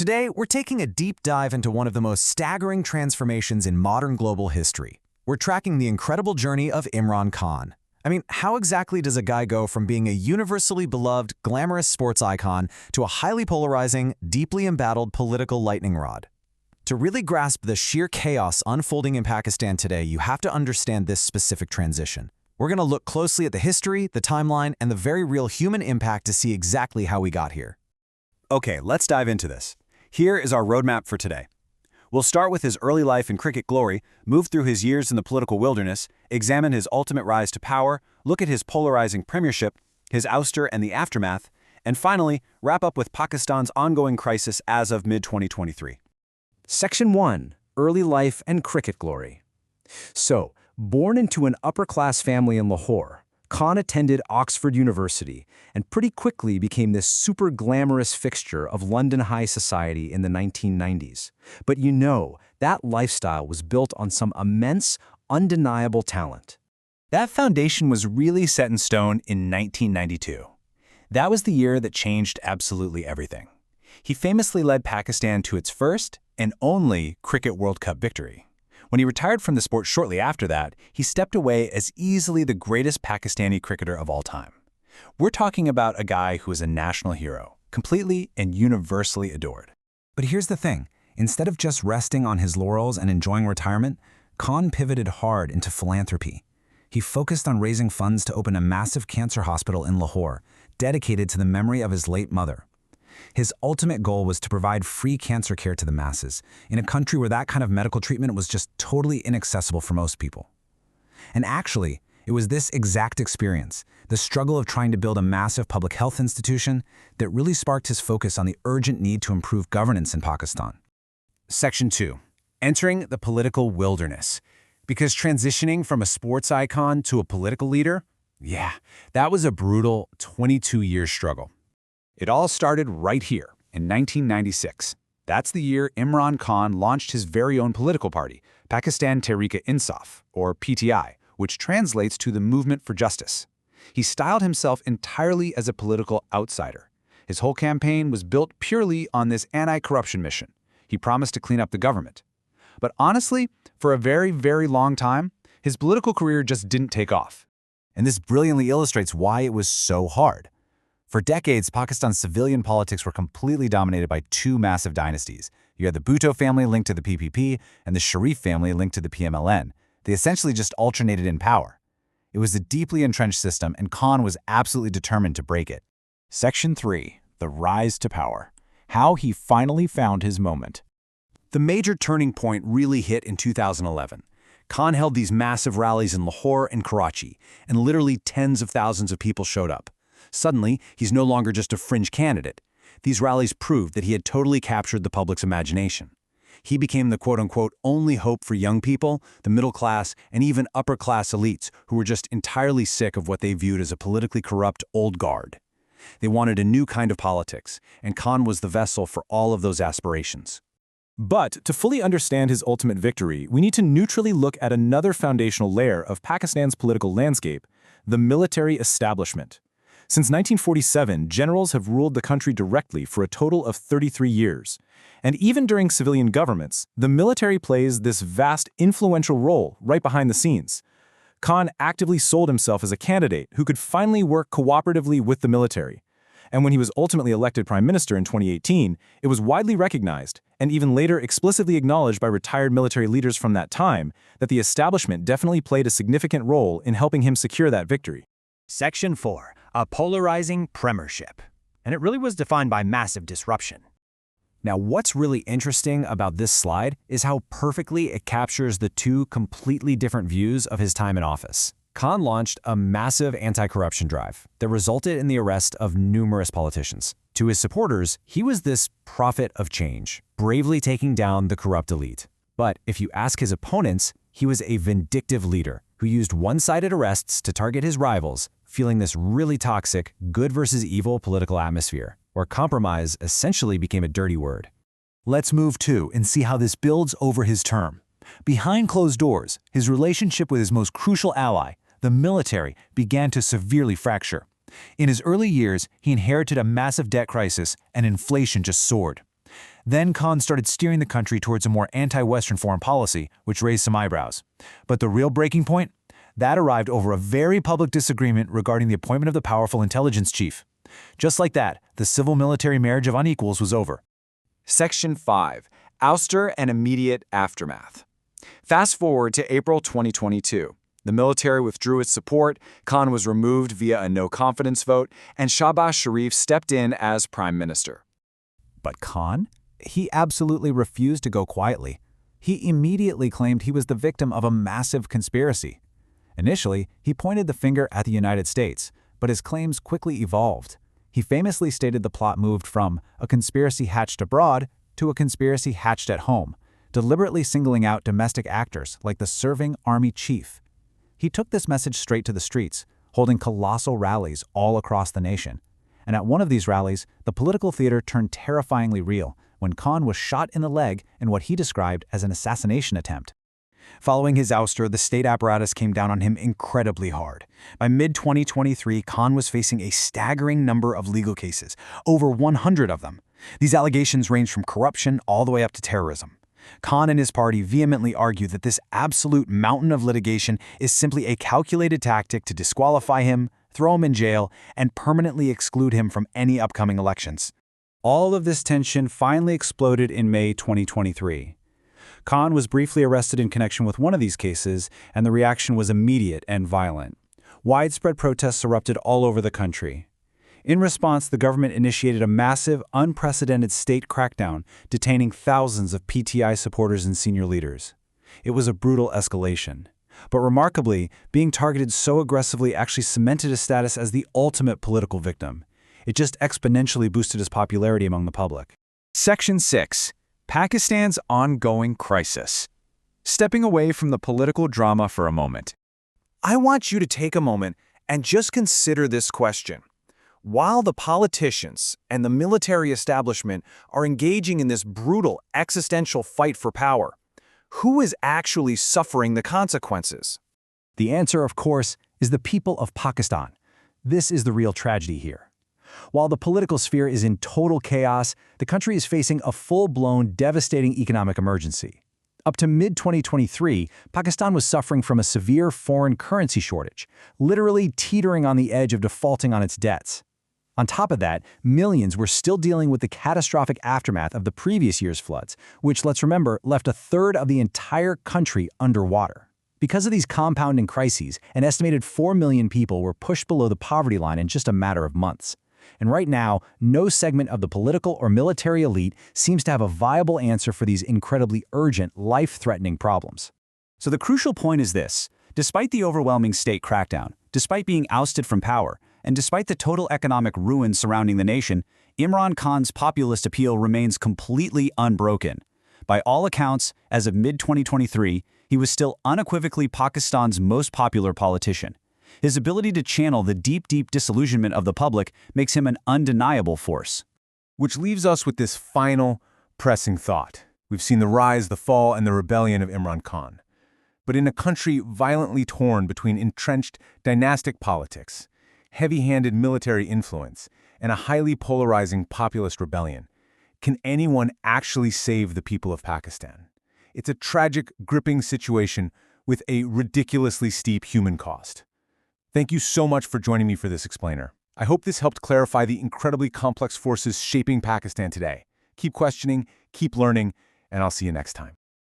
Today, we're taking a deep dive into one of the most staggering transformations in modern global history. We're tracking the incredible journey of Imran Khan. I mean, how exactly does a guy go from being a universally beloved, glamorous sports icon to a highly polarizing, deeply embattled political lightning rod? To really grasp the sheer chaos unfolding in Pakistan today, you have to understand this specific transition. We're going to look closely at the history, the timeline, and the very real human impact to see exactly how we got here. Okay, let's dive into this. Here is our roadmap for today. We'll start with his early life in cricket glory, move through his years in the political wilderness, examine his ultimate rise to power, look at his polarizing premiership, his ouster and the aftermath, and finally, wrap up with Pakistan's ongoing crisis as of mid-2023. Section 1. Early Life and Cricket Glory. So, born into an upper-class family in Lahore, Khan attended Oxford University and pretty quickly became this super glamorous fixture of London high society in the 1990s. But that lifestyle was built on some immense, undeniable talent. That foundation was really set in stone in 1992. That was the year that changed absolutely everything. He famously led Pakistan to its first and only Cricket World Cup victory. When he retired from the sport shortly after that, he stepped away as easily the greatest Pakistani cricketer of all time. We're talking about a guy who is a national hero, completely and universally adored. But here's the thing. Instead of just resting on his laurels and enjoying retirement, Khan pivoted hard into philanthropy. He focused on raising funds to open a massive cancer hospital in Lahore, dedicated to the memory of his late mother. His ultimate goal was to provide free cancer care to the masses, in a country where that kind of medical treatment was just totally inaccessible for most people. And actually, it was this exact experience, the struggle of trying to build a massive public health institution, that really sparked his focus on the urgent need to improve governance in Pakistan. Section 2. Entering the political wilderness. Because transitioning from a sports icon to a political leader, that was a brutal 22-year struggle. It all started right here, in 1996. That's the year Imran Khan launched his very own political party, Pakistan Tehreek-e-Insaf, or PTI, which translates to the Movement for Justice. He styled himself entirely as a political outsider. His whole campaign was built purely on this anti-corruption mission. He promised to clean up the government. But honestly, for a very, very long time, his political career just didn't take off. And this brilliantly illustrates why it was so hard. For decades, Pakistan's civilian politics were completely dominated by two massive dynasties. You had the Bhutto family linked to the PPP and the Sharif family linked to the PMLN. They essentially just alternated in power. It was a deeply entrenched system, and Khan was absolutely determined to break it. Section 3. The Rise to Power. How he finally found his moment. The major turning point really hit in 2011. Khan held these massive rallies in Lahore and Karachi, and literally tens of thousands of people showed up. Suddenly, he's no longer just a fringe candidate. These rallies proved that he had totally captured the public's imagination. He became the quote-unquote only hope for young people, the middle class, and even upper-class elites who were just entirely sick of what they viewed as a politically corrupt old guard. They wanted a new kind of politics, and Khan was the vessel for all of those aspirations. But to fully understand his ultimate victory, we need to neutrally look at another foundational layer of Pakistan's political landscape, the military establishment. Since 1947, generals have ruled the country directly for a total of 33 years. And even during civilian governments, the military plays this vast, influential role right behind the scenes. Khan actively sold himself as a candidate who could finally work cooperatively with the military. And when he was ultimately elected prime minister in 2018, it was widely recognized, and even later explicitly acknowledged by retired military leaders from that time, that the establishment definitely played a significant role in helping him secure that victory. Section 4. A polarizing premiership. And it really was defined by massive disruption. Now, what's really interesting about this slide is how perfectly it captures the two completely different views of his time in office. Khan launched a massive anti-corruption drive that resulted in the arrest of numerous politicians. To his supporters, he was this prophet of change, bravely taking down the corrupt elite. But if you ask his opponents, he was a vindictive leader who used one-sided arrests to target his rivals, feeling this really toxic good versus evil political atmosphere, where compromise essentially became a dirty word. Let's move to and see how this builds over his term. Behind closed doors, his relationship with his most crucial ally, the military, began to severely fracture. In his early years, he inherited a massive debt crisis and inflation just soared. Then Khan started steering the country towards a more anti-Western foreign policy, which raised some eyebrows. But the real breaking point? That arrived over a very public disagreement regarding the appointment of the powerful intelligence chief. Just like that, the civil-military marriage of unequals was over. Section 5. Ouster and immediate aftermath. Fast forward to April 2022. The military withdrew its support, Khan was removed via a no-confidence vote, and Shahbaz Sharif stepped in as prime minister. But Khan? He absolutely refused to go quietly. He immediately claimed he was the victim of a massive conspiracy. Initially, he pointed the finger at the United States, but his claims quickly evolved. He famously stated the plot moved from a conspiracy hatched abroad to a conspiracy hatched at home, deliberately singling out domestic actors like the serving army chief. He took this message straight to the streets, holding colossal rallies all across the nation. And at one of these rallies, the political theater turned terrifyingly real when Khan was shot in the leg in what he described as an assassination attempt. Following his ouster, the state apparatus came down on him incredibly hard. By mid-2023, Khan was facing a staggering number of legal cases, over 100 of them. These allegations ranged from corruption all the way up to terrorism. Khan and his party vehemently argue that this absolute mountain of litigation is simply a calculated tactic to disqualify him, throw him in jail, and permanently exclude him from any upcoming elections. All of this tension finally exploded in May 2023. Khan was briefly arrested in connection with one of these cases, and the reaction was immediate and violent. Widespread protests erupted all over the country. In response, the government initiated a massive, unprecedented state crackdown, detaining thousands of PTI supporters and senior leaders. It was a brutal escalation. But remarkably, being targeted so aggressively actually cemented his status as the ultimate political victim. It just exponentially boosted his popularity among the public. Section 6. Pakistan's ongoing crisis. Stepping away from the political drama for a moment. I want you to take a moment and just consider this question. While the politicians and the military establishment are engaging in this brutal existential fight for power, who is actually suffering the consequences? The answer, of course, is the people of Pakistan. This is the real tragedy here. While the political sphere is in total chaos, the country is facing a full-blown, devastating economic emergency. Up to mid-2023, Pakistan was suffering from a severe foreign currency shortage, literally teetering on the edge of defaulting on its debts. On top of that, millions were still dealing with the catastrophic aftermath of the previous year's floods, which, let's remember, left a third of the entire country underwater. Because of these compounding crises, an estimated 4 million people were pushed below the poverty line in just a matter of months. And right now, no segment of the political or military elite seems to have a viable answer for these incredibly urgent, life-threatening problems. So the crucial point is this. Despite the overwhelming state crackdown, despite being ousted from power, and despite the total economic ruin surrounding the nation, Imran Khan's populist appeal remains completely unbroken. By all accounts, as of mid-2023, he was still unequivocally Pakistan's most popular politician. His ability to channel the deep disillusionment of the public makes him an undeniable force. Which leaves us with this final, pressing thought. We've seen the rise, the fall, and the rebellion of Imran Khan. But in a country violently torn between entrenched dynastic politics, heavy-handed military influence, and a highly polarizing populist rebellion, can anyone actually save the people of Pakistan? It's a tragic, gripping situation with a ridiculously steep human cost. Thank you so much for joining me for this explainer. I hope this helped clarify the incredibly complex forces shaping Pakistan today. Keep questioning, keep learning, and I'll see you next time.